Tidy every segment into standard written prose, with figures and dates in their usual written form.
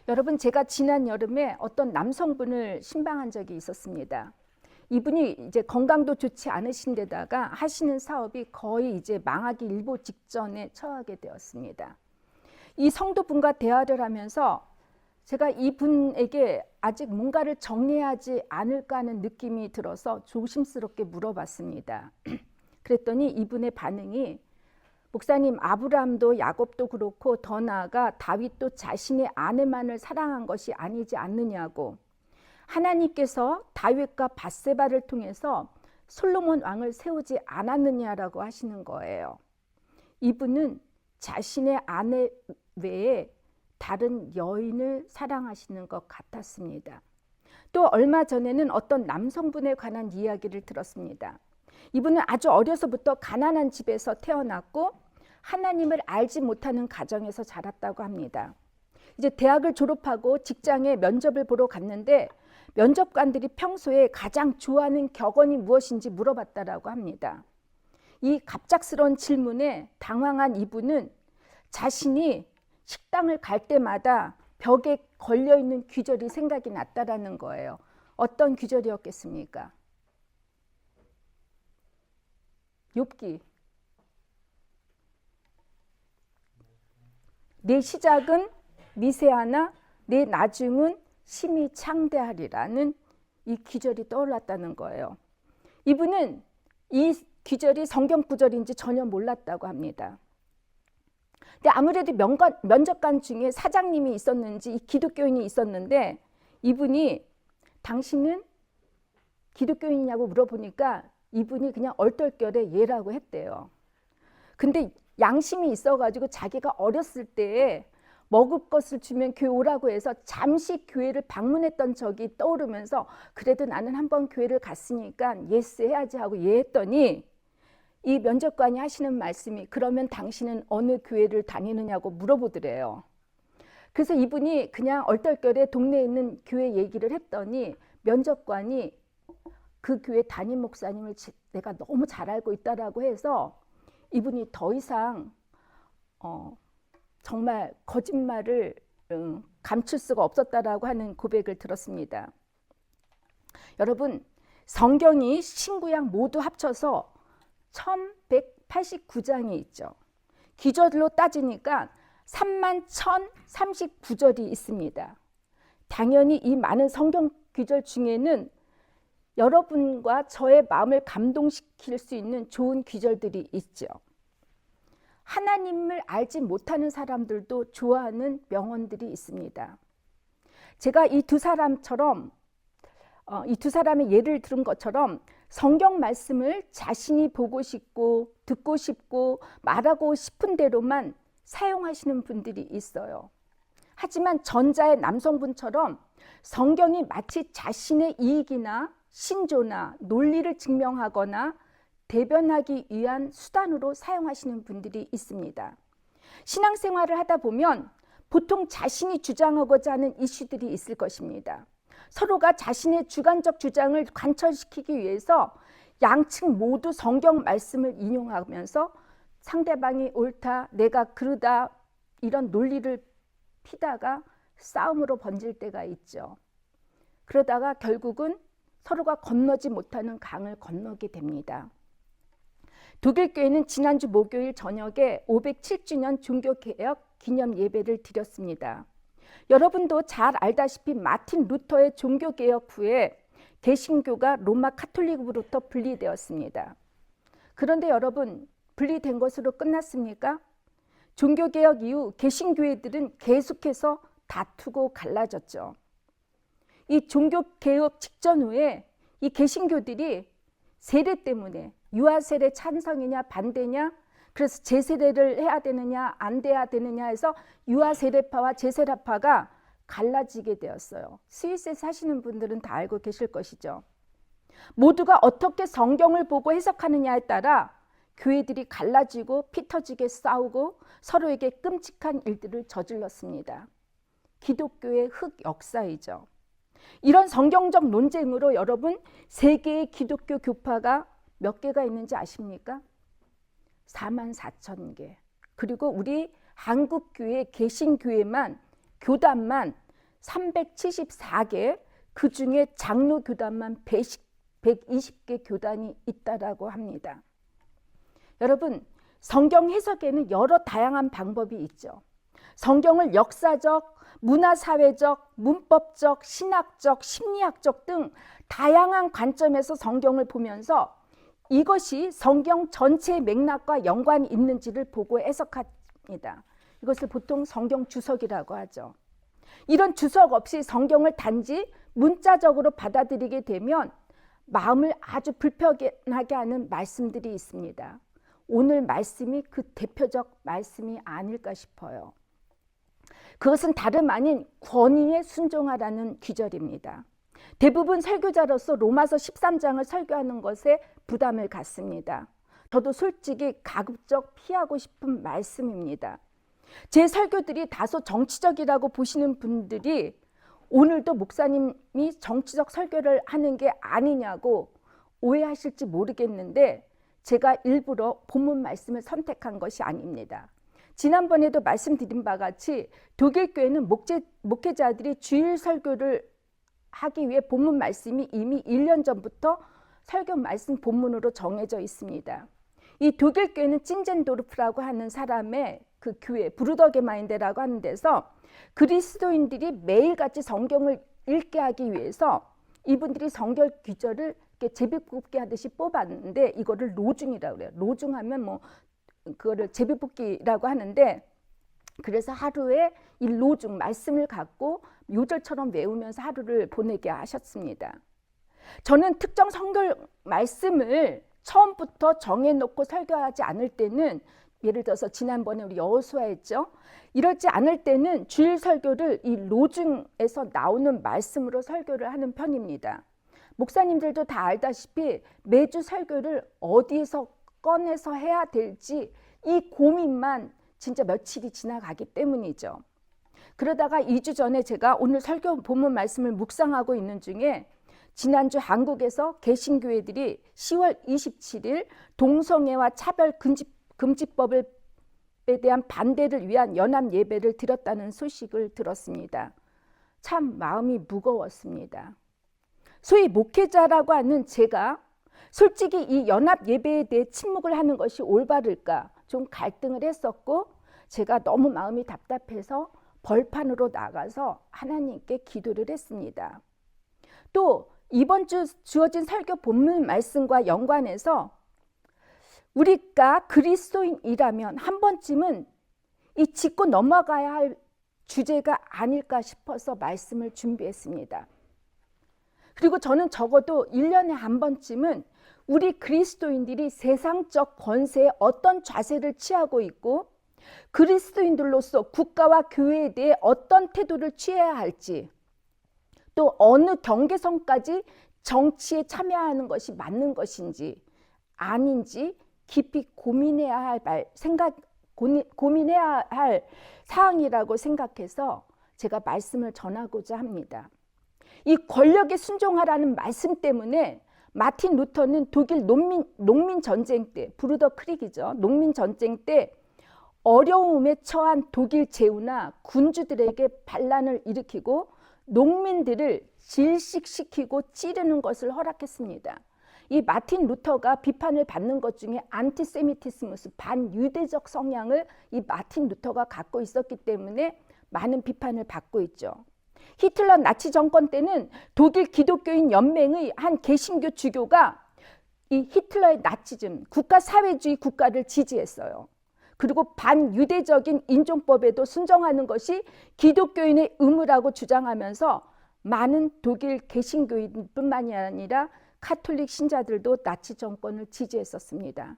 여러분, 제가 지난 여름에 어떤 남성분을 신방한 적이 있었습니다. 이분이 이제 건강도 좋지 않으신 데다가 하시는 사업이 거의 이제 망하기 일보 직전에 처하게 되었습니다. 이 성도분과 대화를 하면서 제가 이분에게 아직 뭔가를 정리하지 않을까 하는 느낌이 들어서 조심스럽게 물어봤습니다. 그랬더니 이분의 반응이, 목사님, 아브라함도 야곱도 그렇고 더 나아가 다윗도 자신의 아내만을 사랑한 것이 아니지 않느냐고, 하나님께서 다윗과 밧세바를 통해서 솔로몬 왕을 세우지 않았느냐라고 하시는 거예요. 이분은 자신의 아내 외에 다른 여인을 사랑하시는 것 같았습니다. 또 얼마 전에는 어떤 남성분에 관한 이야기를 들었습니다. 이분은 아주 어려서부터 가난한 집에서 태어났고 하나님을 알지 못하는 가정에서 자랐다고 합니다. 이제 대학을 졸업하고 직장에 면접을 보러 갔는데 면접관들이 평소에 가장 좋아하는 격언이 무엇인지 물어봤다라고 합니다. 이 갑작스러운 질문에 당황한 이분은 자신이 식당을 갈 때마다 벽에 걸려있는 귀절이 생각이 났다라는 거예요. 어떤 귀절이었겠습니까? 욥기. 내 시작은 미세하나 내 나중은 심히 창대하리라는 이 기절이 떠올랐다는 거예요. 이분은 이 기절이 성경 구절인지 전혀 몰랐다고 합니다. 근데 아무래도 면접관 중에 사장님이 있었는지 이 기독교인이 있었는데, 이분이 당신은 기독교인이냐고 물어보니까 이분이 그냥 얼떨결에 예라고 했대요. 근데 양심이 있어가지고 자기가 어렸을 때에 먹을 것을 주면 교회 오라고 해서 잠시 교회를 방문했던 적이 떠오르면서, 그래도 나는 한번 교회를 갔으니까 예스 해야지 하고 예했더니 이 면접관이 하시는 말씀이, 그러면 당신은 어느 교회를 다니느냐고 물어보더래요. 그래서 이분이 그냥 얼떨결에 동네에 있는 교회 얘기를 했더니 면접관이 그 교회 담임 목사님을 내가 너무 잘 알고 있다라고 해서 이분이 더 이상 정말 거짓말을 감출 수가 없었다라고 하는 고백을 들었습니다. 여러분, 성경이 신구약 모두 합쳐서 1189장이 있죠. 기절로 따지니까 31,039절이 있습니다. 당연히 이 많은 성경 기절 중에는 여러분과 저의 마음을 감동시킬 수 있는 좋은 기절들이 있죠. 하나님을 알지 못하는 사람들도 좋아하는 명언들이 있습니다. 제가 이 두 사람처럼 이 두 사람의 예를 들은 것처럼 성경 말씀을 자신이 보고 싶고 듣고 싶고 말하고 싶은 대로만 사용하시는 분들이 있어요. 하지만 전자의 남성분처럼 성경이 마치 자신의 이익이나 신조나 논리를 증명하거나 대변하기 위한 수단으로 사용하시는 분들이 있습니다. 신앙생활을 하다 보면 보통 자신이 주장하고자 하는 이슈들이 있을 것입니다. 서로가 자신의 주관적 주장을 관철시키기 위해서 양측 모두 성경 말씀을 인용하면서 상대방이 옳다, 내가 그르다, 이런 논리를 피다가 싸움으로 번질 때가 있죠. 그러다가 결국은 서로가 건너지 못하는 강을 건너게 됩니다. 독일교회는 지난주 목요일 저녁에 507주년 종교개혁 기념 예배를 드렸습니다. 여러분도 잘 알다시피 마틴 루터의 종교개혁 후에 개신교가 로마 카톨릭으로부터 분리되었습니다. 그런데 여러분, 분리된 것으로 끝났습니까? 종교개혁 이후 개신교회들은 계속해서 다투고 갈라졌죠. 이 종교개혁 직전 후에 이 개신교들이 세례 때문에 유아세례 찬성이냐 반대냐, 그래서 제세례를 해야 되느냐 안 돼야 되느냐 해서 유아세례파와 제세례파가 갈라지게 되었어요. 스위스에 사시는 분들은 다 알고 계실 것이죠. 모두가 어떻게 성경을 보고 해석하느냐에 따라 교회들이 갈라지고 피 터지게 싸우고 서로에게 끔찍한 일들을 저질렀습니다. 기독교의 흑역사이죠. 이런 성경적 논쟁으로 여러분, 세계의 기독교 교파가 몇 개가 있는지 아십니까? 44,000개. 그리고 우리 한국교회 개신교회만, 교단만 374개, 그 중에 장로 교단만 120개 교단이 있다라고 합니다. 여러분, 성경 해석에는 여러 다양한 방법이 있죠. 성경을 역사적, 문화사회적, 문법적, 신학적, 심리학적 등 다양한 관점에서 성경을 보면서 이것이 성경 전체의 맥락과 연관이 있는지를 보고 해석합니다. 이것을 보통 성경 주석이라고 하죠. 이런 주석 없이 성경을 단지 문자적으로 받아들이게 되면 마음을 아주 불편하게 하는 말씀들이 있습니다. 오늘 말씀이 그 대표적 말씀이 아닐까 싶어요. 그것은 다름 아닌 권위에 순종하라는 귀절입니다. 대부분 설교자로서 로마서 13장을 설교하는 것에 부담을 갖습니다. 저도 솔직히 가급적 피하고 싶은 말씀입니다. 제 설교들이 다소 정치적이라고 보시는 분들이 오늘도 목사님이 정치적 설교를 하는 게 아니냐고 오해하실지 모르겠는데 제가 일부러 본문 말씀을 선택한 것이 아닙니다. 지난번에도 말씀드린 바 같이 독일 교회는 목회자들이 주일 설교를 하기 위해 본문 말씀이 이미 1년 전부터 설교 말씀 본문으로 정해져 있습니다. 이 독일 교회는 찐젠도르프라고 하는 사람의 그 교회, 브루더게마인데라고 하는 데서 그리스도인들이 매일같이 성경을 읽게 하기 위해서 이분들이 성경 귀절을 이렇게 제비뽑기 하듯이 뽑았는데 이거를 로중이라고 그래요. 로중하면 뭐 그거를 제비뽑기라고 하는데, 그래서 하루에 이 로중 말씀을 갖고 요절처럼 외우면서 하루를 보내게 하셨습니다. 저는 특정 성경 말씀을 처음부터 정해놓고 설교하지 않을 때는, 예를 들어서 지난번에 우리 여호수아 했죠. 이렇지 않을 때는 주일 설교를 이 로중에서 나오는 말씀으로 설교를 하는 편입니다. 목사님들도 다 알다시피 매주 설교를 어디에서 꺼내서 해야 될지 이 고민만 진짜 며칠이 지나가기 때문이죠. 그러다가 2주 전에 제가 오늘 설교 본문 말씀을 묵상하고 있는 중에 지난주 한국에서 개신교회들이 10월 27일 동성애와 차별 금지법에 대한 반대를 위한 연합 예배를 드렸다는 소식을 들었습니다. 참 마음이 무거웠습니다. 소위 목회자라고 하는 제가 솔직히 이 연합 예배에 대해 침묵을 하는 것이 올바를까 좀 갈등을 했었고, 제가 너무 마음이 답답해서 벌판으로 나가서 하나님께 기도를 했습니다. 또 이번 주 주어진 설교 본문 말씀과 연관해서 우리가 그리스도인이라면 한 번쯤은 이 짚고 넘어가야 할 주제가 아닐까 싶어서 말씀을 준비했습니다. 그리고 저는 적어도 1년에 한 번쯤은 우리 그리스도인들이 세상적 권세에 어떤 자세를 취하고 있고 그리스도인들로서 국가와 교회에 대해 어떤 태도를 취해야 할지, 또 어느 경계선까지 정치에 참여하는 것이 맞는 것인지 아닌지 깊이 고민해야 할 사항이라고 생각해서 제가 말씀을 전하고자 합니다. 이 권력에 순종하라는 말씀 때문에 마틴 루터는 독일 농민 전쟁 때, 브루더 크릭이죠. 농민 전쟁 때 어려움에 처한 독일 제후나 군주들에게 반란을 일으키고 농민들을 질식시키고 찌르는 것을 허락했습니다. 이 마틴 루터가 비판을 받는 것 중에 안티세미티스무스, 반유대적 성향을 이 마틴 루터가 갖고 있었기 때문에 많은 비판을 받고 있죠. 히틀러 나치 정권 때는 독일 기독교인 연맹의 한 개신교 주교가 이 히틀러의 나치즘, 국가사회주의 국가를 지지했어요. 그리고 반유대적인 인종법에도 순종하는 것이 기독교인의 의무라고 주장하면서 많은 독일 개신교인뿐만이 아니라 카톨릭 신자들도 나치 정권을 지지했었습니다.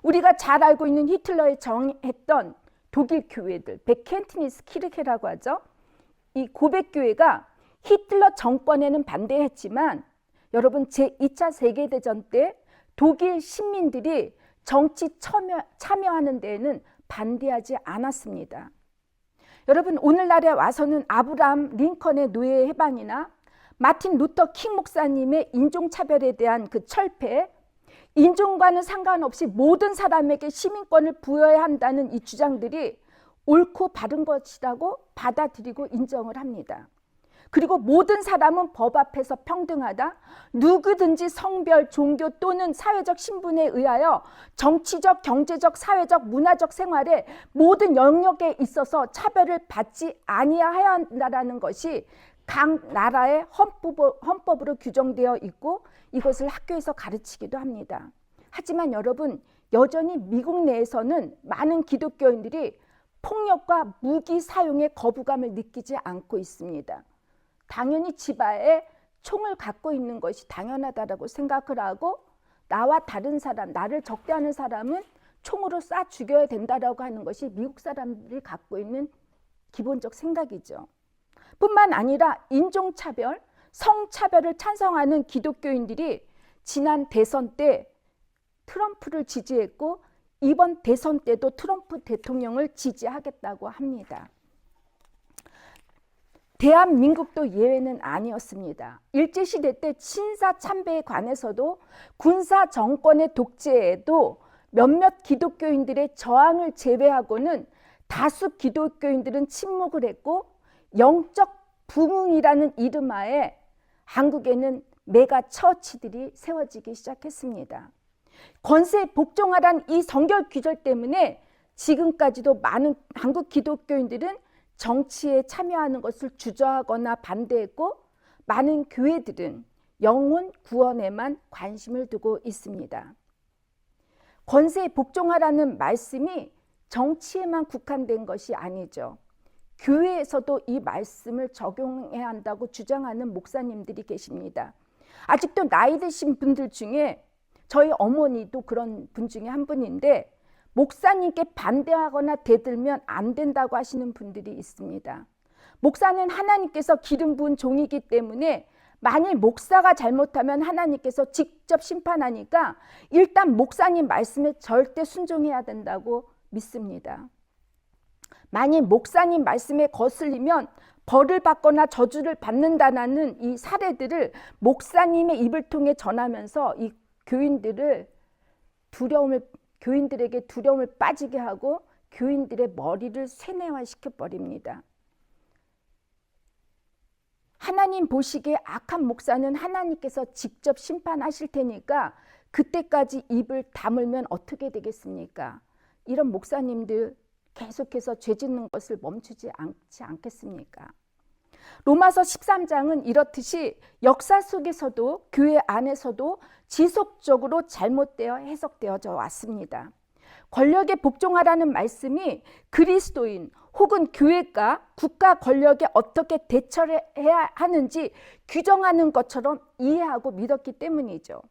우리가 잘 알고 있는 히틀러의 정했던 독일 교회들, 베켄트니스 키르케라고 하죠. 이 고백교회가 히틀러 정권에는 반대했지만 여러분 제2차 세계대전 때 독일 시민들이 정치 참여하는 데에는 반대하지 않았습니다. 여러분 오늘날에 와서는 아브라함 링컨의 노예 해방이나 마틴 루터 킹 목사님의 인종차별에 대한 그 철폐, 인종과는 상관없이 모든 사람에게 시민권을 부여해야 한다는 이 주장들이 옳고 바른 것이라고 받아들이고 인정을 합니다. 그리고 모든 사람은 법 앞에서 평등하다. 누구든지 성별, 종교 또는 사회적 신분에 의하여 정치적, 경제적, 사회적, 문화적 생활의 모든 영역에 있어서 차별을 받지 아니하여야 한다는 것이 각 나라의 헌법으로 규정되어 있고 이것을 학교에서 가르치기도 합니다. 하지만 여러분, 여전히 미국 내에서는 많은 기독교인들이 폭력과 무기 사용의 거부감을 느끼지 않고 있습니다. 당연히 집안에 총을 갖고 있는 것이 당연하다고 생각을 하고 나와 다른 사람, 나를 적대하는 사람은 총으로 쏴 죽여야 된다라고 하는 것이 미국 사람들이 갖고 있는 기본적 생각이죠. 뿐만 아니라 인종차별, 성차별을 찬성하는 기독교인들이 지난 대선 때 트럼프를 지지했고 이번 대선 때도 트럼프 대통령을 지지하겠다고 합니다. 대한민국도 예외는 아니었습니다. 일제시대 때 친사참배에 관해서도 군사 정권의 독재에도 몇몇 기독교인들의 저항을 제외하고는 다수 기독교인들은 침묵을 했고 영적 부흥이라는 이름하에 한국에는 메가 처치들이 세워지기 시작했습니다. 권세에 복종하란 이 성결 규절 때문에 지금까지도 많은 한국 기독교인들은 정치에 참여하는 것을 주저하거나 반대했고 많은 교회들은 영혼 구원에만 관심을 두고 있습니다. 권세에 복종하라는 말씀이 정치에만 국한된 것이 아니죠. 교회에서도 이 말씀을 적용해야 한다고 주장하는 목사님들이 계십니다. 아직도 나이 드신 분들 중에 저희 어머니도 그런 분 중에 한 분인데 목사님께 반대하거나 대들면 안 된다고 하시는 분들이 있습니다. 목사는 하나님께서 기름 부은 종이기 때문에 만일 목사가 잘못하면 하나님께서 직접 심판하니까 일단 목사님 말씀에 절대 순종해야 된다고 믿습니다. 만일 목사님 말씀에 거슬리면 벌을 받거나 저주를 받는다는 이 사례들을 목사님의 입을 통해 전하면서 이 교인들에게 두려움을 빠지게 하고 교인들의 머리를 세뇌화시켜 버립니다. 하나님 보시기에 악한 목사는 하나님께서 직접 심판하실 테니까 그때까지 입을 다물면 어떻게 되겠습니까? 이런 목사님들 계속해서 죄 짓는 것을 멈추지 않겠습니까? 로마서 13장은 이렇듯이 역사 속에서도 교회 안에서도 지속적으로 잘못되어 해석되어져 왔습니다. 권력에 복종하라는 말씀이 그리스도인 혹은 교회가 국가 권력에 어떻게 대처를 해야 하는지 규정하는 것처럼 이해하고 믿었기 때문이죠.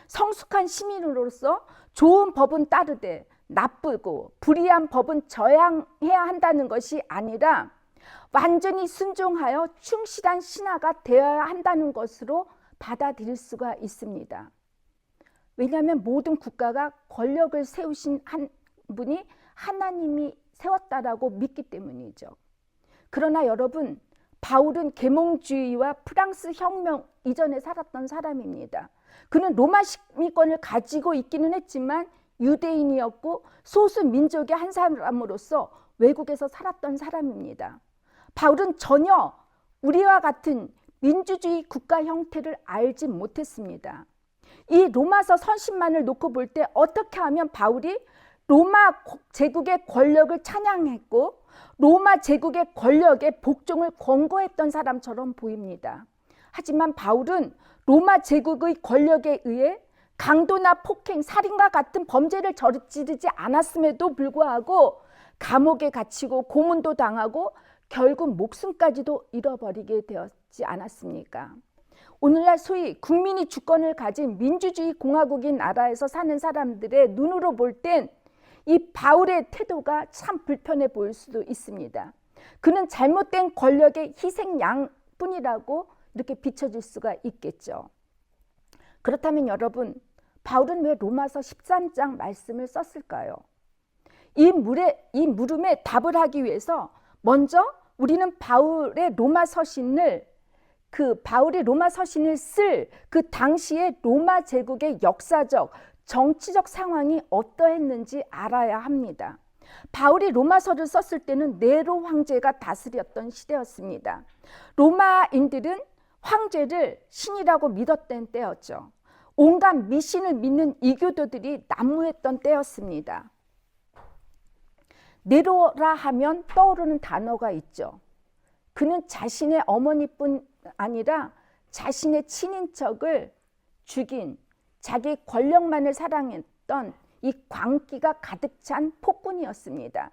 성숙한 시민으로서 좋은 법은 따르되 나쁘고 불의한 법은 저항해야 한다는 것이 아니라 완전히 순종하여 충실한 신하가 되어야 한다는 것으로 받아들일 수가 있습니다. 왜냐하면 모든 국가가 권력을 세우신 한 분이 하나님이 세웠다라고 믿기 때문이죠. 그러나 여러분, 바울은 계몽주의와 프랑스 혁명 이전에 살았던 사람입니다. 그는 로마 식민권을 가지고 있기는 했지만 유대인이었고 소수 민족의 한 사람으로서 외국에서 살았던 사람입니다. 바울은 전혀 우리와 같은 민주주의 국가 형태를 알지 못했습니다. 이 로마서 서신만을 놓고 볼 때 어떻게 하면 바울이 로마 제국의 권력을 찬양했고 로마 제국의 권력에 복종을 권고했던 사람처럼 보입니다. 하지만 바울은 로마 제국의 권력에 의해 강도나 폭행, 살인과 같은 범죄를 저지르지 않았음에도 불구하고 감옥에 갇히고 고문도 당하고 결국 목숨까지도 잃어버리게 되었지 않았습니까? 오늘날 소위 국민이 주권을 가진 민주주의 공화국인 나라에서 사는 사람들의 눈으로 볼 땐 이 바울의 태도가 참 불편해 보일 수도 있습니다. 그는 잘못된 권력의 희생양뿐이라고 이렇게 비춰질 수가 있겠죠. 그렇다면 여러분, 바울은 왜 로마서 13장 말씀을 썼을까요? 이 물음에 답을 하기 위해서 먼저 우리는 바울의 로마 서신을 쓸 그 당시의 로마 제국의 역사적, 정치적 상황이 어떠했는지 알아야 합니다. 바울이 로마서를 썼을 때는 네로 황제가 다스렸던 시대였습니다. 로마인들은 황제를 신이라고 믿었던 때였죠. 온갖 미신을 믿는 이교도들이 난무했던 때였습니다. 네로라 하면 떠오르는 단어가 있죠. 그는 자신의 어머니뿐 아니라 자신의 친인척을 죽인, 자기 권력만을 사랑했던 이 광기가 가득 찬 폭군이었습니다.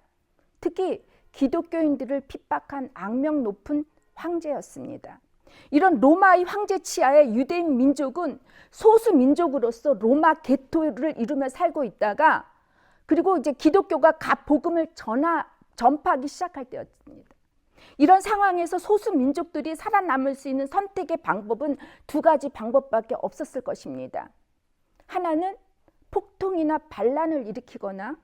특히 기독교인들을 핍박한 악명 높은 황제였습니다. 이런 로마의 황제 치하의 유대인 민족은 소수 민족으로서 로마 개토를 이루며 살고 있다가, 그리고 이제 기독교가 복음을 전파하기 시작할 때였습니다. 이런 상황에서 소수 민족들이 살아남을 수 있는 선택의 방법은 두 가지 방법밖에 없었을 것입니다. 하나는 폭동이나 반란을 일으키거나,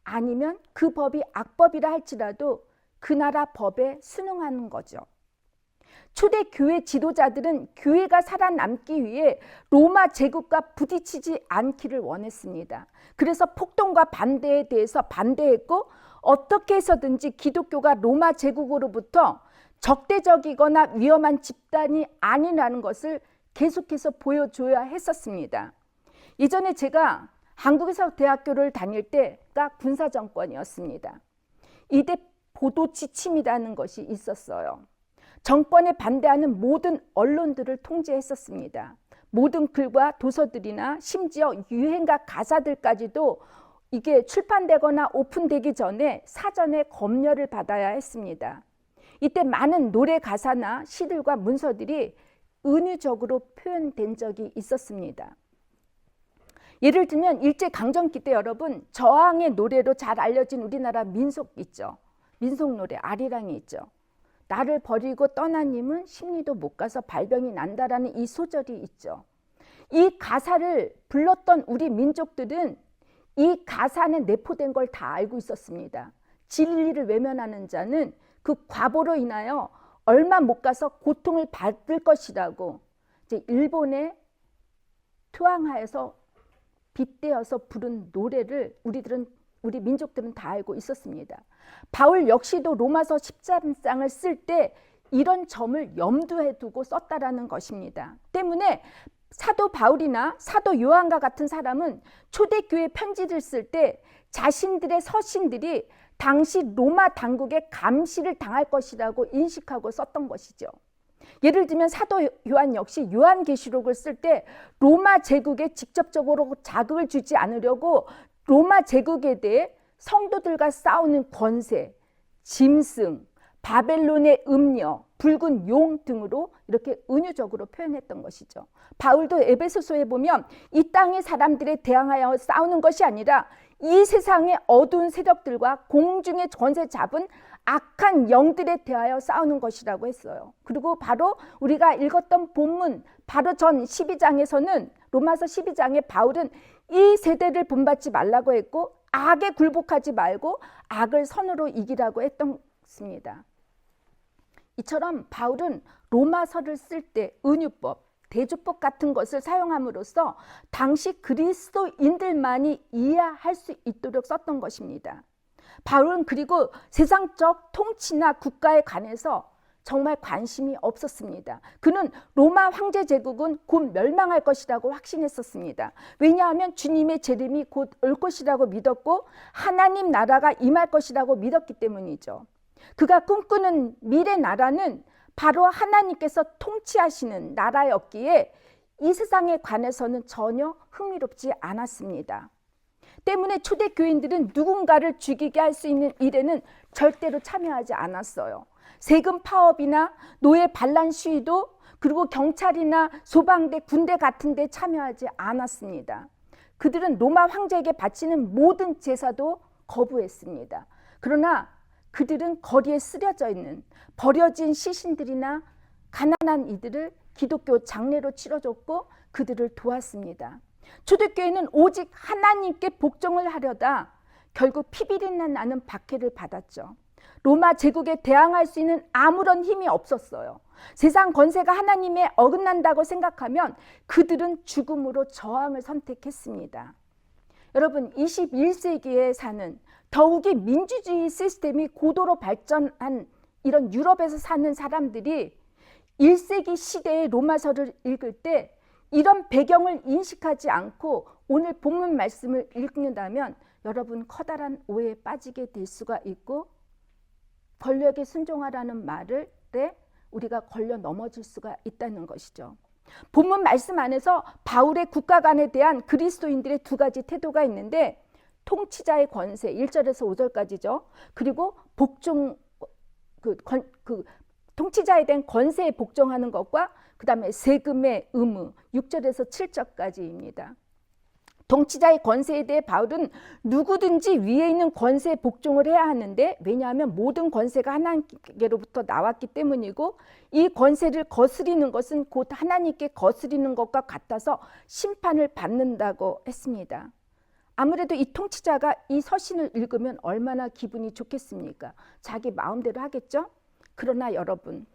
아니면 그 법이 악법이라 할지라도 그 나라 법에 순응하는 거죠. 초대 교회 지도자들은 교회가 살아남기 위해 로마 제국과 부딪히지 않기를 원했습니다. 그래서 폭동과 반대에 대해서 반대했고, 어떻게 해서든지 기독교가 로마 제국으로부터 적대적이거나 위험한 집단이 아니라는 것을 계속해서 보여줘야 했었습니다. 예전에 제가 한국에서 대학교를 다닐 때가 군사정권이었습니다. 이때 보도지침이라는 것이 있었어요. 정권에 반대하는 모든 언론들을 통제했었습니다. 모든 글과 도서들이나 심지어 유행가 가사들까지도 이게 출판되거나 오픈되기 전에 사전에 검열을 받아야 했습니다. 이때 많은 노래 가사나 시들과 문서들이 은유적으로 표현된 적이 있었습니다. 예를 들면 일제강점기 때 여러분, 저항의 노래로 잘 알려진 우리나라 민속 있죠. 민속 노래 아리랑이 있죠. 나를 버리고 떠나님은 심리도 못 가서 발병이 난다라는 이 소절이 있죠. 이 가사를 불렀던 우리 민족들은 이 가사 안에 내포된 걸 다 알고 있었습니다. 진리를 외면하는 자는 그 과보로 인하여 얼마 못 가서 고통을 받을 것이라고 이제 일본에 투항하여서 빗대어서 부른 노래를 우리 민족들은 다 알고 있었습니다. 바울 역시도 로마서 13장을 쓸 때 이런 점을 염두에 두고 썼다라는 것입니다. 때문에 사도 바울이나 사도 요한과 같은 사람은 초대교회 편지를 쓸 때 자신들의 서신들이 당시 로마 당국의 감시를 당할 것이라고 인식하고 썼던 것이죠. 예를 들면 사도 요한 역시 요한계시록을 쓸 때 로마 제국에 직접적으로 자극을 주지 않으려고 로마 제국에 대해 성도들과 싸우는 권세, 짐승, 바벨론의 음녀, 붉은 용 등으로 이렇게 은유적으로 표현했던 것이죠. 바울도 에베소서에 보면 이 땅의 사람들에 대항하여 싸우는 것이 아니라 이 세상의 어두운 세력들과 공중의 권세 잡은 악한 영들에 대하여 싸우는 것이라고 했어요. 그리고 바로 우리가 읽었던 본문 바로 전 12장에서는 로마서 12장에 바울은 이 세대를 본받지 말라고 했고 악에 굴복하지 말고 악을 선으로 이기라고 했습니다. 이처럼 바울은 로마서를 쓸 때 은유법, 대조법 같은 것을 사용함으로써 당시 그리스도인들만이 이해할 수 있도록 썼던 것입니다. 바울은 그리고 세상적 통치나 국가에 관해서 정말 관심이 없었습니다. 그는 로마 황제 제국은 곧 멸망할 것이라고 확신했었습니다. 왜냐하면 주님의 재림이 곧 올 것이라고 믿었고 하나님 나라가 임할 것이라고 믿었기 때문이죠. 그가 꿈꾸는 미래 나라는 바로 하나님께서 통치하시는 나라였기에 이 세상에 관해서는 전혀 흥미롭지 않았습니다. 때문에 초대교인들은 누군가를 죽이게 할 수 있는 일에는 절대로 참여하지 않았어요. 세금 파업이나 노예 반란 시위도, 그리고 경찰이나 소방대, 군대 같은 데 참여하지 않았습니다. 그들은 로마 황제에게 바치는 모든 제사도 거부했습니다. 그러나 그들은 거리에 쓰려져 있는 버려진 시신들이나 가난한 이들을 기독교 장례로 치러줬고 그들을 도왔습니다. 초대교회는 오직 하나님께 복종을 하려다 결국 피비린내 나는 박해를 받았죠. 로마 제국에 대항할 수 있는 아무런 힘이 없었어요. 세상 권세가 하나님에 어긋난다고 생각하면 그들은 죽음으로 저항을 선택했습니다. 여러분, 21세기에 사는 더욱이 민주주의 시스템이 고도로 발전한 이런 유럽에서 사는 사람들이 1세기 시대의 로마서를 읽을 때 이런 배경을 인식하지 않고 오늘 본문 말씀을 읽는다면 여러분 커다란 오해에 빠지게 될 수가 있고 권력에 순종하라는 말에 우리가 걸려 넘어질 수가 있다는 것이죠. 본문 말씀 안에서 바울의 국가관에 대한 그리스도인들의 두 가지 태도가 있는데 통치자의 권세 1절에서 5절까지죠. 그리고 복종 통치자에 대한 권세에 복종하는 것과 그 다음에 세금의 의무 6절에서 7절까지입니다. 통치자의 권세에 대해 바울은 누구든지 위에 있는 권세에 복종을 해야 하는데 왜냐하면 모든 권세가 하나님께로부터 나왔기 때문이고 이 권세를 거스리는 것은 곧 하나님께 거스리는 것과 같아서 심판을 받는다고 했습니다. 아무래도 이 통치자가 이 서신을 읽으면 얼마나 기분이 좋겠습니까? 자기 마음대로 하겠죠? 그러나 여러분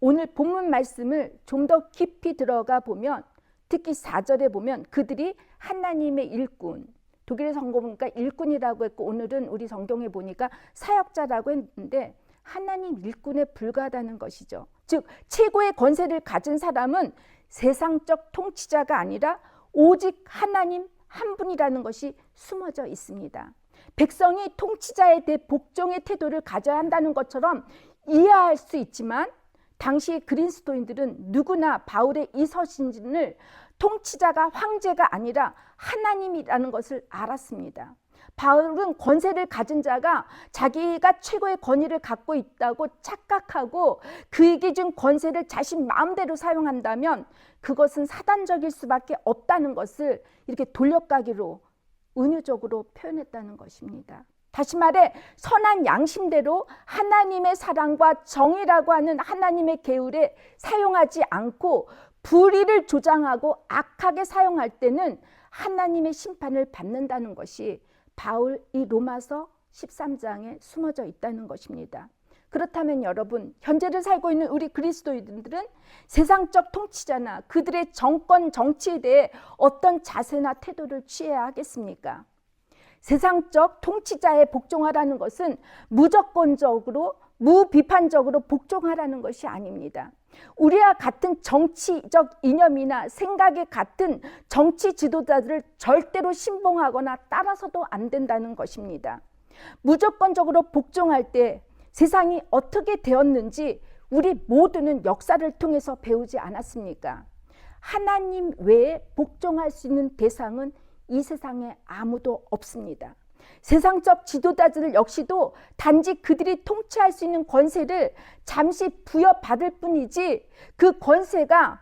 오늘 본문 말씀을 좀 더 깊이 들어가 보면 특히 4절에 보면 그들이 하나님의 일꾼, 독일의 성경 보니까 일꾼이라고 했고 오늘은 우리 성경에 보니까 사역자라고 했는데 하나님 일꾼에 불과하다는 것이죠. 즉 최고의 권세를 가진 사람은 세상적 통치자가 아니라 오직 하나님 한 분이라는 것이 숨어져 있습니다. 백성이 통치자에 대해 복종의 태도를 가져야 한다는 것처럼 이해할 수 있지만 당시 그리스도인들은 누구나 바울의 이 서신을 통치자가 황제가 아니라 하나님이라는 것을 알았습니다. 바울은 권세를 가진 자가 자기가 최고의 권위를 갖고 있다고 착각하고 그에게 준 권세를 자신 마음대로 사용한다면 그것은 사단적일 수밖에 없다는 것을 이렇게 돌려가기로 은유적으로 표현했다는 것입니다. 다시 말해 선한 양심대로 하나님의 사랑과 정의라고 하는 하나님의 계율에 사용하지 않고 불의를 조장하고 악하게 사용할 때는 하나님의 심판을 받는다는 것이 바울 이 로마서 13장에 숨어져 있다는 것입니다. 그렇다면 여러분 현재를 살고 있는 우리 그리스도인들은 세상적 통치자나 그들의 정권 정치에 대해 어떤 자세나 태도를 취해야 하겠습니까? 세상적 통치자에 복종하라는 것은 무조건적으로 무비판적으로 복종하라는 것이 아닙니다. 우리와 같은 정치적 이념이나 생각이 같은 정치 지도자들을 절대로 신봉하거나 따라서도 안 된다는 것입니다. 무조건적으로 복종할 때 세상이 어떻게 되었는지 우리 모두는 역사를 통해서 배우지 않았습니까? 하나님 외에 복종할 수 있는 대상은 이 세상에 아무도 없습니다. 세상적 지도자들 역시도 단지 그들이 통치할 수 있는 권세를 잠시 부여받을 뿐이지 그 권세가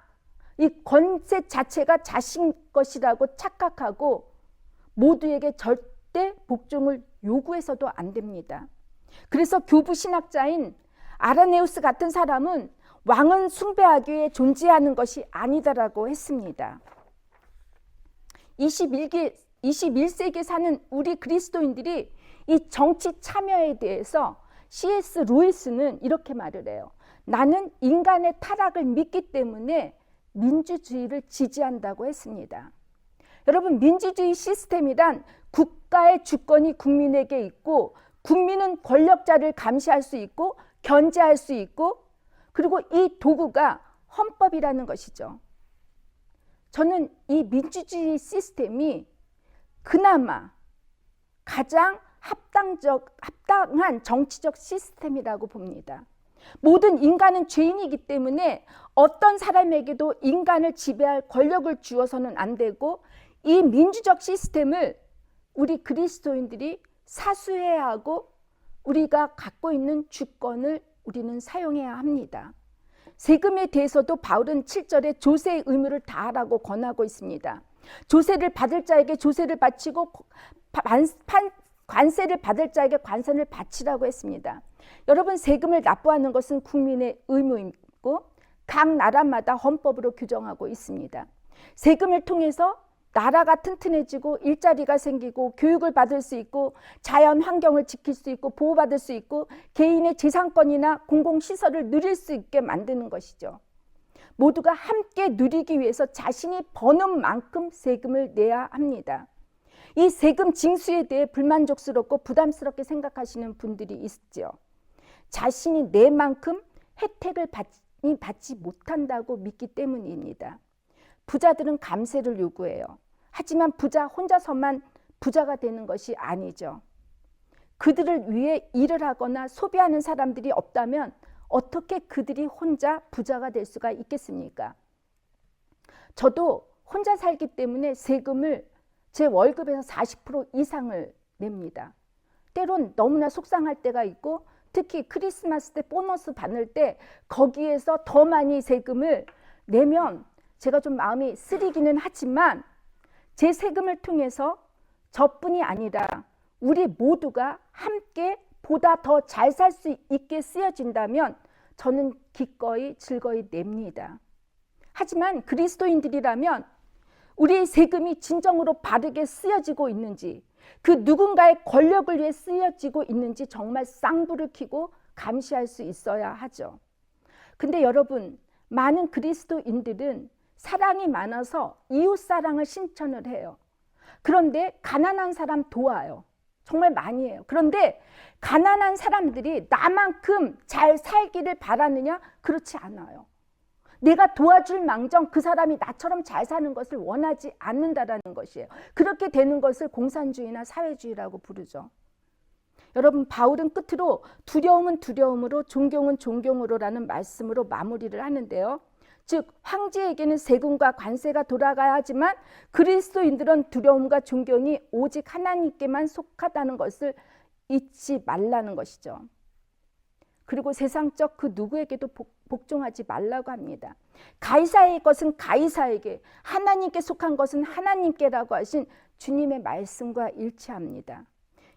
이 권세 자체가 자신 것이라고 착각하고 모두에게 절대 복종을 요구해서도 안 됩니다. 그래서 교부 신학자인 아라네우스 같은 사람은 왕은 숭배하기 위해 존재하는 것이 아니다라고 했습니다. 21세기에 사는 우리 그리스도인들이 이 정치 참여에 대해서 C.S. 루이스는 이렇게 말을 해요. 나는 인간의 타락을 믿기 때문에 민주주의를 지지한다고 했습니다. 여러분 민주주의 시스템이란 국가의 주권이 국민에게 있고 국민은 권력자를 감시할 수 있고 견제할 수 있고 그리고 이 도구가 헌법이라는 것이죠. 저는 이 민주주의 시스템이 그나마 가장 합당한 정치적 시스템이라고 봅니다. 모든 인간은 죄인이기 때문에 어떤 사람에게도 인간을 지배할 권력을 주어서는 안 되고 이 민주적 시스템을 우리 그리스도인들이 사수해야 하고 우리가 갖고 있는 주권을 우리는 사용해야 합니다. 세금에 대해서도 바울은 7절에 조세의 의무를 다하라고 권하고 있습니다. 조세를 받을 자에게 조세를 바치고 관세를 받을 자에게 관세를 바치라고 했습니다. 여러분 세금을 납부하는 것은 국민의 의무이고 각 나라마다 헌법으로 규정하고 있습니다. 세금을 통해서 나라가 튼튼해지고 일자리가 생기고 교육을 받을 수 있고 자연 환경을 지킬 수 있고 보호받을 수 있고 개인의 재산권이나 공공시설을 누릴 수 있게 만드는 것이죠. 모두가 함께 누리기 위해서 자신이 버는 만큼 세금을 내야 합니다. 이 세금 징수에 대해 불만족스럽고 부담스럽게 생각하시는 분들이 있죠. 자신이 내만큼 혜택을 받지 못한다고 믿기 때문입니다. 부자들은 감세를 요구해요. 하지만 부자 혼자서만 부자가 되는 것이 아니죠. 그들을 위해 일을 하거나 소비하는 사람들이 없다면 어떻게 그들이 혼자 부자가 될 수가 있겠습니까? 저도 혼자 살기 때문에 세금을 제 월급에서 40% 이상을 냅니다. 때론 너무나 속상할 때가 있고 특히 크리스마스 때 보너스 받을 때 거기에서 더 많이 세금을 내면 제가 좀 마음이 쓰리기는 하지만 제 세금을 통해서 저뿐이 아니라 우리 모두가 함께 보다 더 잘 살 수 있게 쓰여진다면 저는 기꺼이 즐거이 냅니다. 하지만 그리스도인들이라면 우리의 세금이 진정으로 바르게 쓰여지고 있는지, 그 누군가의 권력을 위해 쓰여지고 있는지 정말 쌍불을 켜고 감시할 수 있어야 하죠. 근데 여러분, 많은 그리스도인들은 사랑이 많아서 이웃사랑을 실천을 해요. 그런데 가난한 사람 도와요. 정말 많이 해요. 그런데 가난한 사람들이 나만큼 잘 살기를 바라느냐? 그렇지 않아요. 내가 도와줄 망정 그 사람이 나처럼 잘 사는 것을 원하지 않는다라는 것이에요. 그렇게 되는 것을 공산주의나 사회주의라고 부르죠. 여러분, 바울은 끝으로 두려움은 두려움으로 존경은 존경으로라는 말씀으로 마무리를 하는데요. 즉 황제에게는 세금과 관세가 돌아가야 하지만 그리스도인들은 두려움과 존경이 오직 하나님께만 속하다는 것을 잊지 말라는 것이죠. 그리고 세상적 그 누구에게도 복종하지 말라고 합니다. 가이사의 것은 가이사에게, 하나님께 속한 것은 하나님께라고 하신 주님의 말씀과 일치합니다.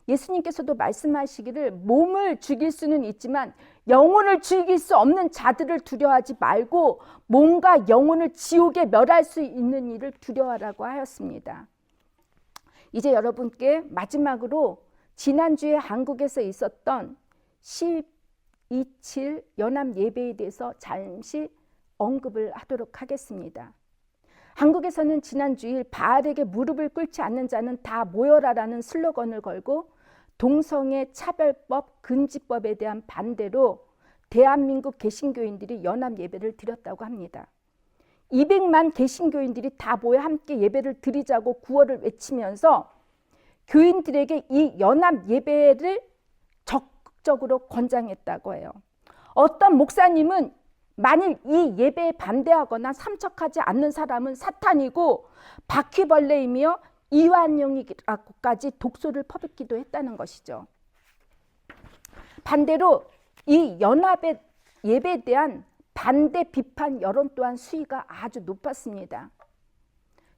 예수님께서도 말씀하시기를 몸을 죽일 수는 있지만 영혼을 죽일 수 없는 자들을 두려워하지 말고 몸과 영혼을 지옥에 멸할 수 있는 일을 두려워하라고 하였습니다. 이제 여러분께 마지막으로 지난주에 한국에서 있었던 12.7 연합 예배에 대해서 잠시 언급을 하도록 하겠습니다. 한국에서는 지난 주일 바알에게 무릎을 꿇지 않는 자는 다 모여라라는 슬로건을 걸고 동성애 차별법 금지법에 대한 반대로 대한민국 개신교인들이 연합 예배를 드렸다고 합니다. 200만 개신교인들이 다 모여 함께 예배를 드리자고 구호를 외치면서 교인들에게 이 연합 예배를 적극적으로 권장했다고 해요. 어떤 목사님은 만일 이 예배에 반대하거나 참석하지 않는 사람은 사탄이고 바퀴벌레이며 이완용이라고까지 독소를 퍼붓기도 했다는 것이죠. 반대로 이 연합의 예배에 대한 반대 비판 여론 또한 수위가 아주 높았습니다.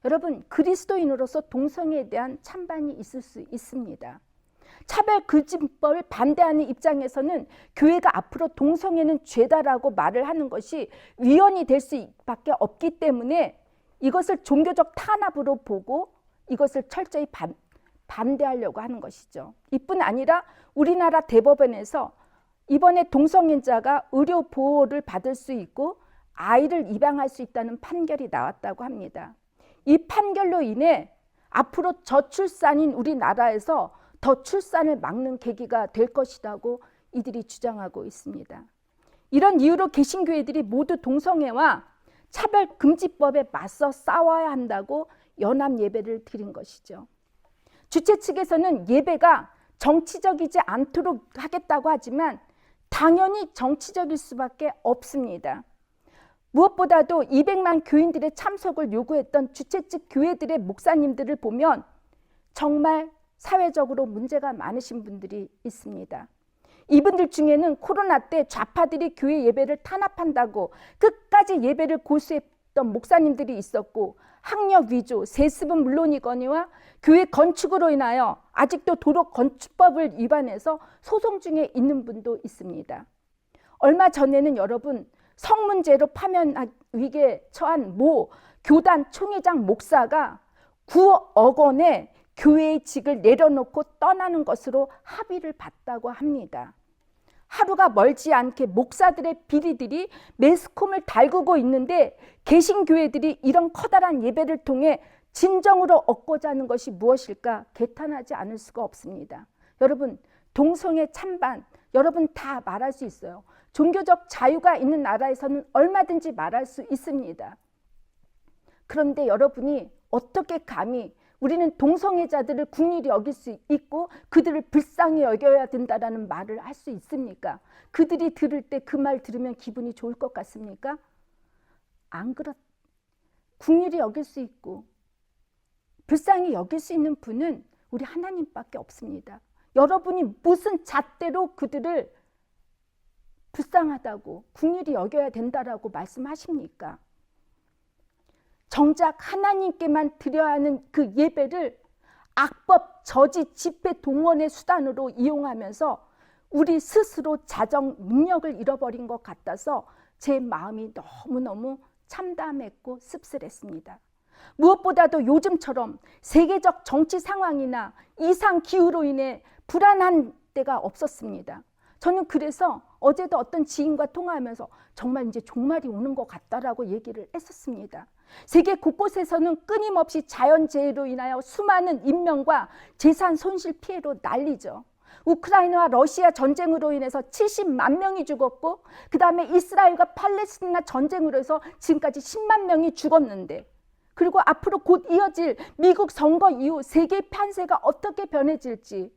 여러분, 그리스도인으로서 동성애에 대한 찬반이 있을 수 있습니다. 차별금지법을 반대하는 입장에서는 교회가 앞으로 동성애는 죄다라고 말을 하는 것이 위헌이 될 수밖에 없기 때문에 이것을 종교적 탄압으로 보고 이것을 철저히 반대하려고 하는 것이죠. 이뿐 아니라 우리나라 대법원에서 이번에 동성애자가 의료 보호를 받을 수 있고 아이를 입양할 수 있다는 판결이 나왔다고 합니다. 이 판결로 인해 앞으로 저출산인 우리나라에서 더 출산을 막는 계기가 될 것이라고 이들이 주장하고 있습니다. 이런 이유로 개신교회들이 모두 동성애와 차별금지법에 맞서 싸워야 한다고 연합 예배를 드린 것이죠. 주최 측에서는 예배가 정치적이지 않도록 하겠다고 하지만 당연히 정치적일 수밖에 없습니다. 무엇보다도 200만 교인들의 참석을 요구했던 주최 측 교회들의 목사님들을 보면 정말 사회적으로 문제가 많으신 분들이 있습니다. 이분들 중에는 코로나 때 좌파들이 교회 예배를 탄압한다고 끝까지 예배를 고수했던 목사님들이 있었고 학력 위조, 세습은 물론이거니와 교회 건축으로 인하여 아직도 도로 건축법을 위반해서 소송 중에 있는 분도 있습니다. 얼마 전에는 여러분 성문제로 파면 위기에 처한 모 교단 총회장 목사가 9억 원의 교회의 직을 내려놓고 떠나는 것으로 합의를 봤다고 합니다. 하루가 멀지 않게 목사들의 비리들이 매스컴을 달구고 있는데 개신교회들이 이런 커다란 예배를 통해 진정으로 얻고자 하는 것이 무엇일까 개탄하지 않을 수가 없습니다. 여러분, 동성애 찬반 여러분 다 말할 수 있어요. 종교적 자유가 있는 나라에서는 얼마든지 말할 수 있습니다. 그런데 여러분이 어떻게 감히 우리는 동성애자들을 긍휼히 여길 수 있고 그들을 불쌍히 여겨야 된다라는 말을 할 수 있습니까? 그들이 들을 때 그 말 들으면 기분이 좋을 것 같습니까? 안 그렇. 긍휼히 여길 수 있고 불쌍히 여길 수 있는 분은 우리 하나님밖에 없습니다. 여러분이 무슨 잣대로 그들을 불쌍하다고 긍휼히 여겨야 된다라고 말씀하십니까? 정작 하나님께만 드려야 하는 그 예배를 악법, 저지, 집회, 동원의 수단으로 이용하면서 우리 스스로 자정 능력을 잃어버린 것 같아서 제 마음이 너무너무 참담했고 씁쓸했습니다. 무엇보다도 요즘처럼 세계적 정치 상황이나 이상 기후로 인해 불안한 때가 없었습니다. 저는 그래서 어제도 어떤 지인과 통화하면서 정말 이제 종말이 오는 것 같다라고 얘기를 했었습니다. 세계 곳곳에서는 끊임없이 자연재해로 인하여 수많은 인명과 재산 손실 피해로 난리죠. 우크라이나와 러시아 전쟁으로 인해서 70만 명이 죽었고 그 다음에 이스라엘과 팔레스티나 전쟁으로 해서 지금까지 10만 명이 죽었는데 그리고 앞으로 곧 이어질 미국 선거 이후 세계 판세가 어떻게 변해질지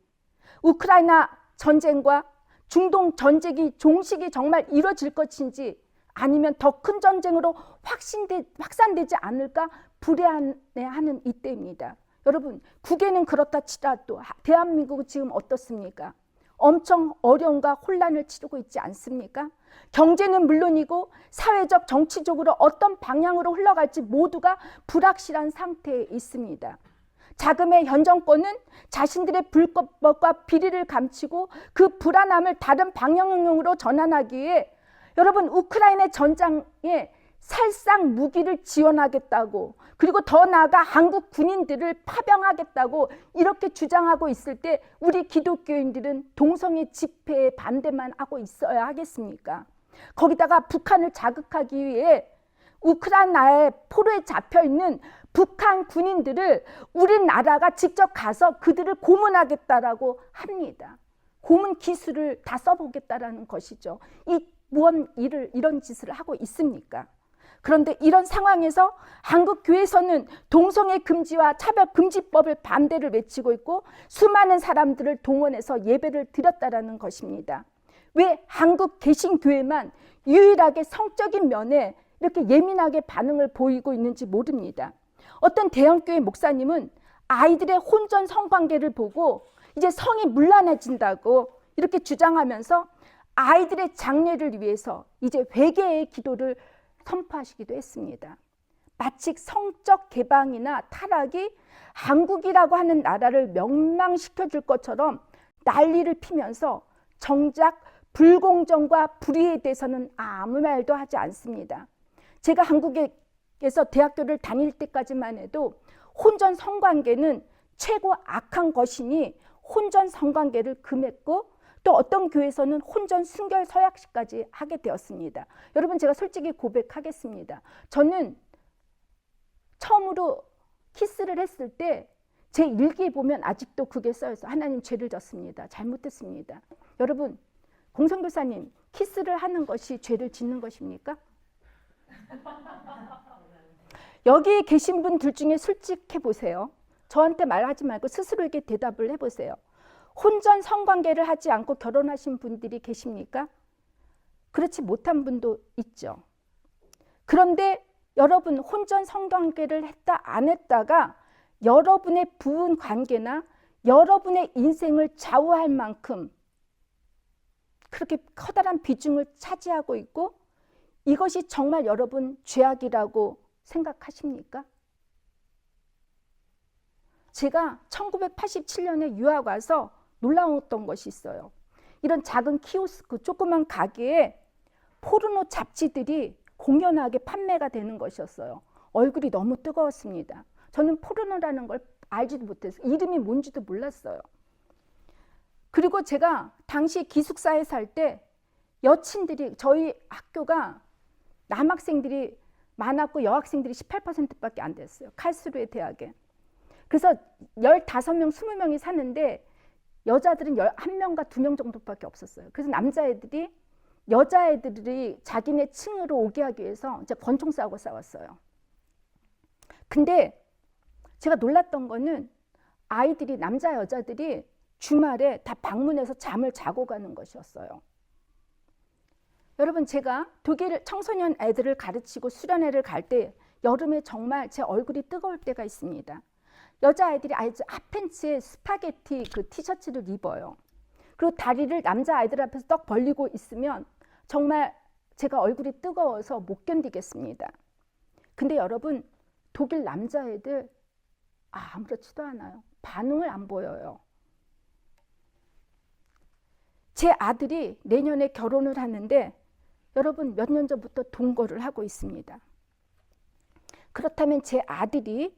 우크라이나 전쟁과 중동 전쟁이 종식이 정말 이루어질 것인지 아니면 더 큰 전쟁으로 확산되지 않을까 불안해하는 이때입니다. 여러분, 국외는 그렇다 치더라도 대한민국은 지금 어떻습니까? 엄청 어려움과 혼란을 치르고 있지 않습니까? 경제는 물론이고 사회적, 정치적으로 어떤 방향으로 흘러갈지 모두가 불확실한 상태에 있습니다. 자금의 현 정권은 자신들의 불법과 비리를 감추고 그 불안함을 다른 방향으로 전환하기 위해 여러분 우크라이나 전장에 살상 무기를 지원하겠다고 그리고 더 나아가 한국 군인들을 파병하겠다고 이렇게 주장하고 있을 때 우리 기독교인들은 동성애 집회에 반대만 하고 있어야 하겠습니까? 거기다가 북한을 자극하기 위해 우크라이나의 포로에 잡혀있는 북한 군인들을 우리나라가 직접 가서 그들을 고문하겠다라고 합니다. 고문 기술을 다 써보겠다라는 것이죠. 이런 짓을 하고 있습니까? 그런데 이런 상황에서 한국 교회에서는 동성애 금지와 차별 금지법을 반대를 외치고 있고 수많은 사람들을 동원해서 예배를 드렸다라는 것입니다. 왜 한국 개신교회만 유일하게 성적인 면에 이렇게 예민하게 반응을 보이고 있는지 모릅니다. 어떤 대형교회 목사님은 아이들의 혼전 성관계를 보고 이제 성이 문란해진다고 이렇게 주장하면서 아이들의 장래를 위해서 이제 회개의 기도를 선포하시기도 했습니다. 마치 성적 개방이나 타락이 한국이라고 하는 나라를 멸망시켜 줄 것처럼 난리를 피면서 정작 불공정과 불의에 대해서는 아무 말도 하지 않습니다. 제가 한국에서 대학교를 다닐 때까지만 해도 혼전 성관계는 최고 악한 것이니 혼전 성관계를 금했고 또 어떤 교회에서는 혼전 순결 서약식까지 하게 되었습니다. 여러분 제가 솔직히 고백하겠습니다. 저는 처음으로 키스를 했을 때 제 일기에 보면 아직도 그게 써있어요. 하나님 죄를 졌습니다. 잘못했습니다. 여러분 공성교사님 키스를 하는 것이 죄를 짓는 것입니까? 여기 계신 분들 중에 솔직해 보세요. 저한테 말하지 말고 스스로에게 대답을 해보세요. 혼전 성관계를 하지 않고 결혼하신 분들이 계십니까? 그렇지 못한 분도 있죠. 그런데 여러분 혼전 성관계를 했다 안 했다가 여러분의 부분 관계나 여러분의 인생을 좌우할 만큼 그렇게 커다란 비중을 차지하고 있고 이것이 정말 여러분 죄악이라고 생각하십니까? 제가 1987년에 유학 와서 놀라웠던 것이 있어요. 이런 작은 키오스크, 조그만 가게에 포르노 잡지들이 공연하게 판매가 되는 것이었어요. 얼굴이 너무 뜨거웠습니다. 저는 포르노라는 걸 알지도 못했어요. 이름이 뭔지도 몰랐어요. 그리고 제가 당시 기숙사에 살 때 여친들이 저희 학교가 남학생들이 많았고 여학생들이 18%밖에 안 됐어요. karlsruhe 대학에. 그래서 15명, 20명이 사는데 여자들은 1명과 2명 정도밖에 없었어요. 그래서 여자애들이 자기네 층으로 오게 하기 위해서 이제 권총 싸고 싸웠어요. 근데 제가 놀랐던 거는 아이들이, 남자 여자들이 주말에 다 방문해서 잠을 자고 가는 것이었어요. 여러분, 제가 독일 청소년 애들을 가르치고 수련회를 갈 때 여름에 정말 제 얼굴이 뜨거울 때가 있습니다. 여자아이들이 핫팬츠에 스파게티 그 티셔츠를 입어요. 그리고 다리를 남자 아이들 앞에서 떡 벌리고 있으면 정말 제가 얼굴이 뜨거워서 못 견디겠습니다. 근데 여러분, 독일 남자애들 아무렇지도 않아요. 반응을 안 보여요. 제 아들이 내년에 결혼을 하는데 여러분, 몇 년 전부터 동거를 하고 있습니다. 그렇다면 제 아들이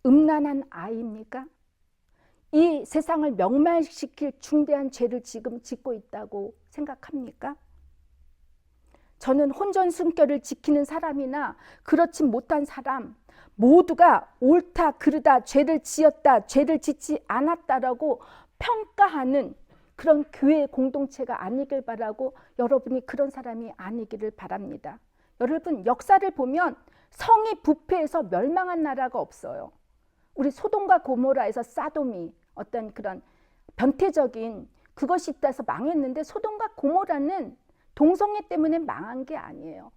음란한 아이입니까? 이 세상을 멸망시킬 중대한 죄를 지금 짓고 있다고 생각합니까? 저는 혼전순결을 지키는 사람이나 그렇지 못한 사람 모두가 옳다, 그르다, 죄를 지었다, 죄를 짓지 않았다라고 평가하는 그런 교회 공동체가 아니길 바라고, 여러분이 그런 사람이 아니기를 바랍니다. 여러분, 역사를 보면 성이 부패해서 멸망한 나라가 없어요. 우리 소돔과 고모라에서 사돔이 어떤 그런 변태적인 그것이 있다 해서 망했는데, 소돔과 고모라는 동성애 때문에 망한 게 아니에요.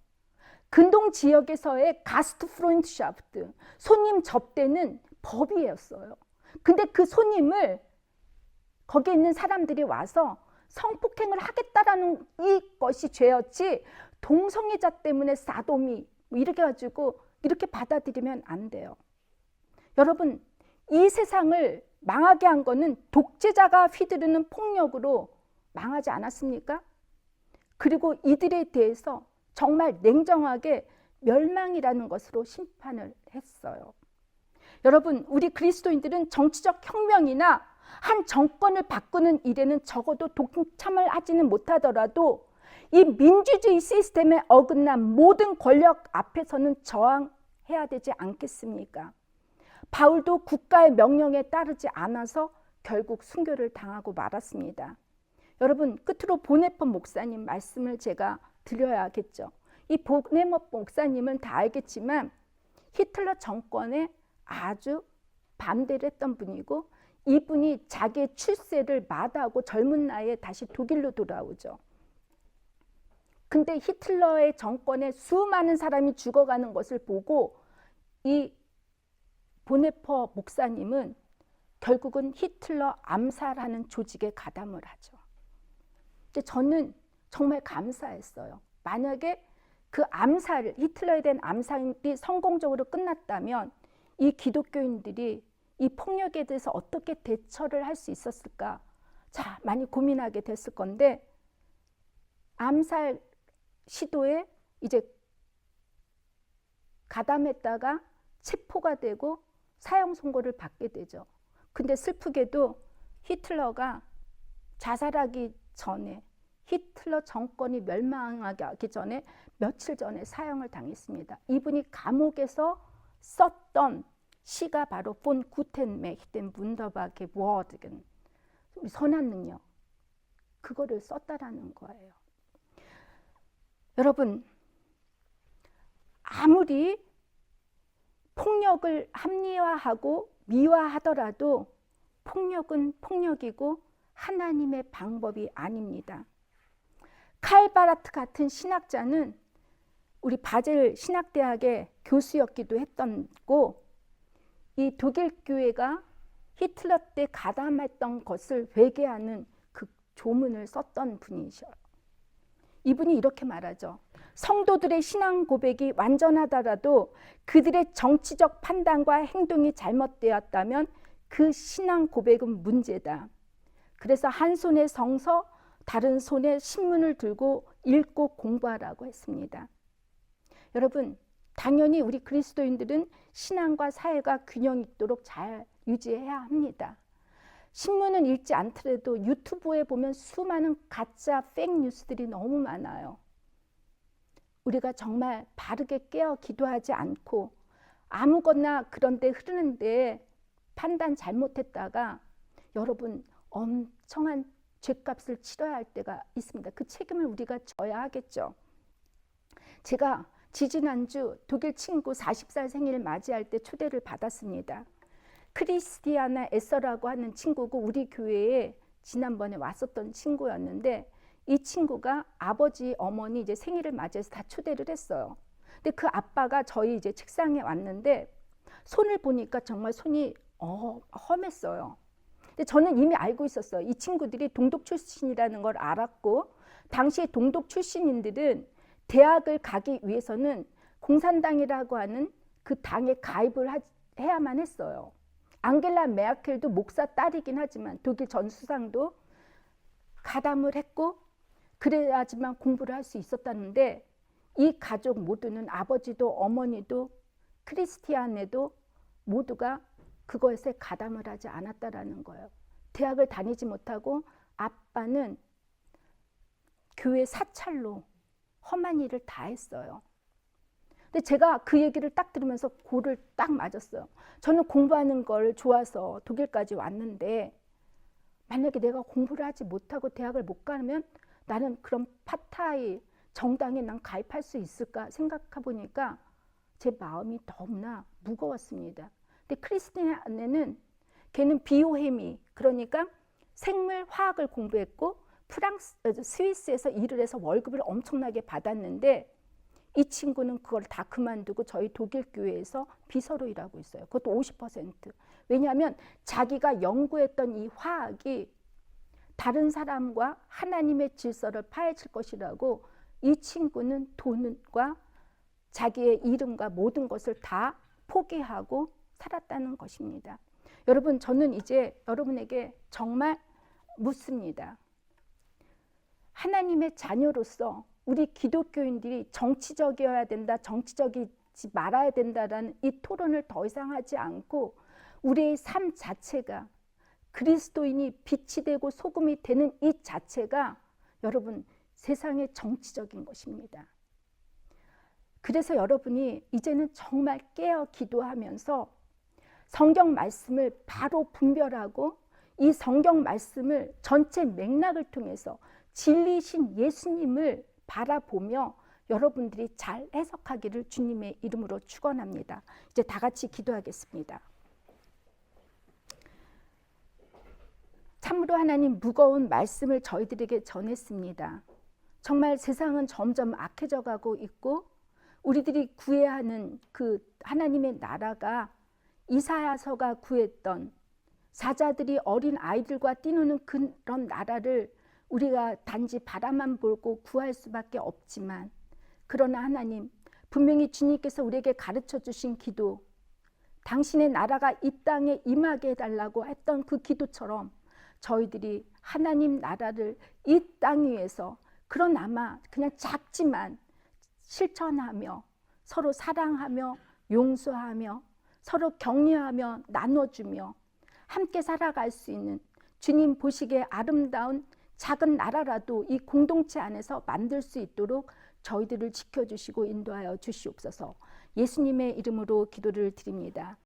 근동 지역에서의 가스트프로인트샤프트, 손님 접대는 법이었어요. 근데 그 손님을 거기에 있는 사람들이 와서 성폭행을 하겠다라는 이것이 죄였지, 동성애자 때문에 사돔이 이렇게 가지고 이렇게 받아들이면 안 돼요. 여러분, 이 세상을 망하게 한 거는 독재자가 휘두르는 폭력으로 망하지 않았습니까? 그리고 이들에 대해서 정말 냉정하게 멸망이라는 것으로 심판을 했어요. 여러분, 우리 그리스도인들은 정치적 혁명이나 한 정권을 바꾸는 일에는 적어도 동참을 하지는 못하더라도 이 민주주의 시스템에 어긋난 모든 권력 앞에서는 저항해야 되지 않겠습니까? 바울도 국가의 명령에 따르지 않아서 결국 순교를 당하고 말았습니다. 여러분, 끝으로 보네퍼 목사님 말씀을 제가 드려야겠죠. 이 보네퍼 목사님은 다 알겠지만 히틀러 정권에 아주 반대를 했던 분이고, 이분이 자기의 출세를 마다하고 젊은 나이에 다시 독일로 돌아오죠. 근데 히틀러의 정권에 수많은 사람이 죽어가는 것을 보고 이 보네퍼 목사님은 결국은 히틀러 암살하는 조직에 가담을 하죠. 근데 저는 정말 감사했어요. 만약에 그 암살, 히틀러에 대한 암살이 성공적으로 끝났다면 이 기독교인들이 이 폭력에 대해서 어떻게 대처를 할 수 있었을까? 자, 많이 고민하게 됐을 건데, 암살 시도에 이제 가담했다가 체포가 되고 사형 선고를 받게 되죠. 근데 슬프게도 히틀러가 자살하기 전에, 히틀러 정권이 멸망하기 전에 며칠 전에 사형을 당했습니다. 이분이 감옥에서 썼던 시가 바로 폰 구텐 매히덴 문더바게 워드겐, 선한 능력, 그거를 썼다라는 거예요. 여러분, 아무리 폭력을 합리화하고 미화하더라도 폭력은 폭력이고 하나님의 방법이 아닙니다. 칼 바라트 같은 신학자는 우리 바젤 신학대학의 교수였기도 했던 거고, 이 독일 교회가 히틀러 때 가담했던 것을 회개하는 그 조문을 썼던 분이셔요. 이분이 이렇게 말하죠. 성도들의 신앙 고백이 완전하더라도 그들의 정치적 판단과 행동이 잘못되었다면 그 신앙 고백은 문제다. 그래서 한 손에 성서, 다른 손에 신문을 들고 읽고 공부하라고 했습니다. 여러분, 당연히 우리 그리스도인들은 신앙과 사회가 균형 있도록 잘 유지해야 합니다. 신문은 읽지 않더라도 유튜브에 보면 수많은 가짜 페이크 뉴스들이 너무 많아요. 우리가 정말 바르게 깨어 기도하지 않고 아무거나 그런데 흐르는데 판단 잘못했다가 여러분 엄청난 죗값을 치러야 할 때가 있습니다. 그 책임을 우리가 져야 하겠죠. 제가 지지난주 독일 친구 40살 생일 맞이할 때 초대를 받았습니다. 크리스티아나 에서라고 하는 친구고 우리 교회에 지난번에 왔었던 친구였는데 이 친구가 아버지, 어머니 이제 생일을 맞이해서 다 초대를 했어요. 근데 그 아빠가 저희 이제 책상에 왔는데 손을 보니까 정말 손이 험했어요. 근데 저는 이미 알고 있었어요. 이 친구들이 동독 출신이라는 걸 알았고 당시 동독 출신인들은 대학을 가기 위해서는 공산당이라고 하는 그 당에 가입을 해야만 했어요. 앙겔라 메르켈도 목사 딸이긴 하지만 독일 전 수상도 가담을 했고 그래야지만 공부를 할 수 있었다는데 이 가족 모두는 아버지도 어머니도 크리스티안에도 모두가 그것에 가담을 하지 않았다라는 거예요. 대학을 다니지 못하고 아빠는 교회 사찰로 험한 일을 다 했어요. 근데 제가 그 얘기를 딱 들으면서 골을 딱 맞았어요. 저는 공부하는 걸 좋아서 독일까지 왔는데 만약에 내가 공부를 하지 못하고 대학을 못 가면 나는 그런 파타이 정당에 난 가입할 수 있을까 생각해 보니까 제 마음이 너무나 무거웠습니다. 근데 크리스티안에는 걔는 비오헤미 그러니까 생물 화학을 공부했고 스위스에서 일을 해서 월급을 엄청나게 받았는데 이 친구는 그걸 다 그만두고 저희 독일 교회에서 비서로 일하고 있어요. 그것도 50%. 왜냐하면 자기가 연구했던 이 화학이 다른 사람과 하나님의 질서를 파헤칠 것이라고 이 친구는 돈과 자기의 이름과 모든 것을 다 포기하고 살았다는 것입니다. 여러분, 저는 이제 여러분에게 정말 묻습니다. 하나님의 자녀로서 우리 기독교인들이 정치적이어야 된다, 정치적이지 말아야 된다라는 이 토론을 더 이상 하지 않고 우리의 삶 자체가 그리스도인이 빛이 되고 소금이 되는 이 자체가 여러분 세상의 정치적인 것입니다. 그래서 여러분이 이제는 정말 깨어 기도하면서 성경 말씀을 바로 분별하고 이 성경 말씀을 전체 맥락을 통해서 진리이신 예수님을 바라보며 여러분들이 잘 해석하기를 주님의 이름으로 축원합니다. 이제 다 같이 기도하겠습니다. 참으로 하나님 무거운 말씀을 저희들에게 전했습니다. 정말 세상은 점점 악해져 가고 있고 우리들이 구해야 하는 그 하나님의 나라가 이사야서가 구했던 사자들이 어린 아이들과 뛰노는 그런 나라를 우리가 단지 바라만 보고 구할 수밖에 없지만 그러나 하나님 분명히 주님께서 우리에게 가르쳐 주신 기도 당신의 나라가 이 땅에 임하게 해달라고 했던 그 기도처럼 저희들이 하나님 나라를 이 땅 위에서 그러나마 그냥 작지만 실천하며 서로 사랑하며 용서하며 서로 격려하며 나눠주며 함께 살아갈 수 있는 주님 보시기에 아름다운 작은 나라라도 이 공동체 안에서 만들 수 있도록 저희들을 지켜주시고 인도하여 주시옵소서. 예수님의 이름으로 기도를 드립니다.